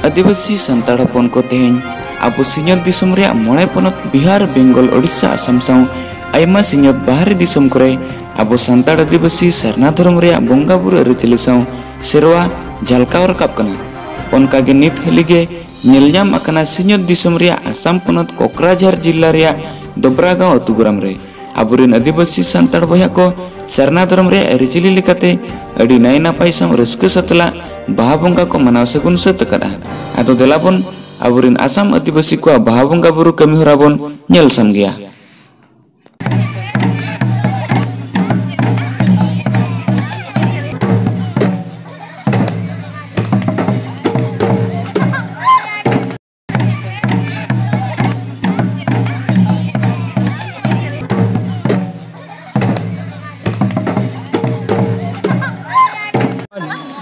आदिवासी सान्ताड़ हपन को तेहें आबो सिᱧᱚᱛ दिसम रे मोड़े पनत बिहार बेंगल ओडिशा आसाम साउ आयमा सिᱧᱚᱛ बाहरी दिसम करे आबो सान्ताड़ आदिवासी सरना धर्म रे बोंगा बुरु अरिचली साउ सेरवा झलकाव रकाब कना। ओनका गे नित हलिगे नेलजाम अकना सिᱧᱚᱛ दिसम रे आसाम पनत कोकराझार जिल्ला रे दोबरागांव अतुग्राम रे आबोरेन आदिवासी सान्ताड़ बया को सरना धर्म रे अरिचली लेकाते अडी नाय नापाय साउ रस्क सतला बाहा बोंगा को मनाव सगुन सत कदा। आदो देलाबन आबोरेन आसाम आदिवासी को बाहा बोंगा बुरु कमी होरा बन नेल समगेया।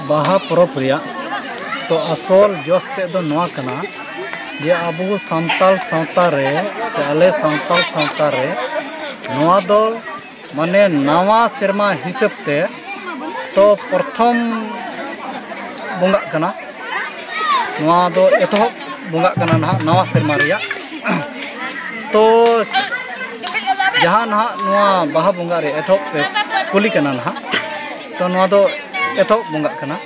बाहा परब रिया तो असल जोस्ते दो नवा कना जे आबो सान्ताल सावता रे से आले सान्ताल सावता रे नवा दो माने नवा सेरमा हिसाब ते तो प्रथम बोंगा कना नवा दो एतहब बोंगा कना ना नवा सेरमा रिया तो जहां ना नवा बाहा बोंगा रे एतहब पे कुली कना ना तो नवा दो एतहब बोंगा कना।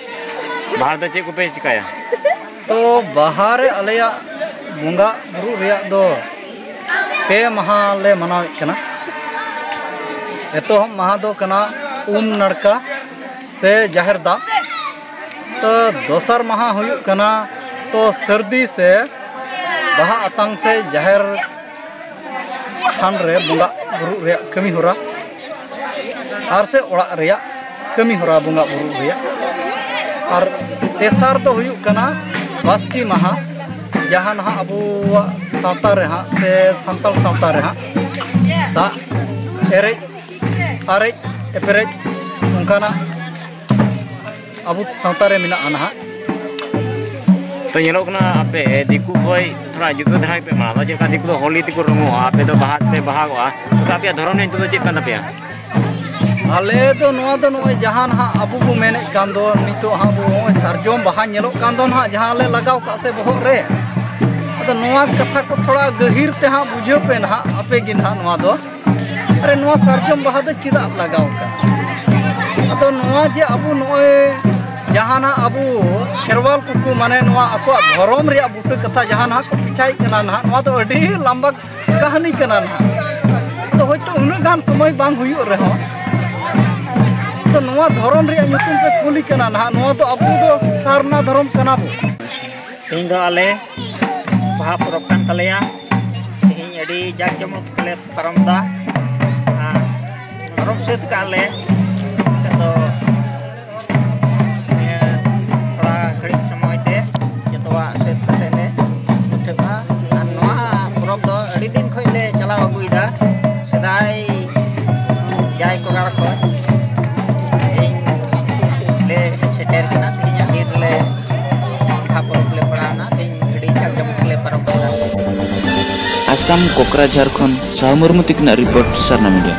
बाहर दो चेक को पे चिकाया तो बाहर आलेया बोंगा बुरु रिया दो पे महा ले मनाव कना। एतहब महा दो कना नड़का से जाहिर दा तो दोसर महा हुयु कना तो सर्दी से बाहा अतंग से जाहिर थान रे बोंगा बुरु रिया कमी होरा आर से ओड़ा रिया कमी होरा बोंगा बुरु रिया और तेसार तो हुयु कना बास्की महा जहां ना अबो सावता रे हां से सान्ताल सावता रे हां दा एरे आरे एपरे उनकाना अबो सावता रे मिना आना तो येलो कना आपे दिकु कोई थोड़ा जुदा धराई पे माना जे का दिकु तो होली तिकु रंगो आपे तो बाहर पे बहागवा तो आपे धरम ने तो चेक कांदा पे आले तो नवा दो नय जहां ना अबो बो मेने कान दो नितो हा बो सरजोम बाहा नेलो कान दो ना जहां ले लगाव का से बहो रे तो नवा कथा को थोड़ा गहिर ते हा बुझो पे ना आपे गिन हा नवा दो अरे नवा सरजोम बाहा दो चिदा लगाव का तो नवा जे अबो नय जहां ना अबो खेरवाल कुकु माने नवा अको धरम रे बुटे कथा जहां ना को पिछाई कना ना नवा तो अडी लंबा कहानी कना ना तो होय तो उन गान समय बांग हुयु रे हो तो नवा धरम रे नुतुम पे कुली कना ना नवा तो अबो दो सरना धरम कना बो तीन दो आले बाहा परब कान तलेया तीन अडी जाक जमक तले परमदा परब सेत काले तो थोड़ा घड़ी समय ते जतवा सेत कतेले उठेबा आ नवा परब दो अडी दिन खोइले चला अगुइदा सदाई जाय को गाड़ को सेटर कना तीन दिन ले परब ले पड़ाना तीन घड़ी जाक जमक ले परब आसाम कोकराझार खन साहमुरमु तिकना रिपोर्ट सरना मीडिया।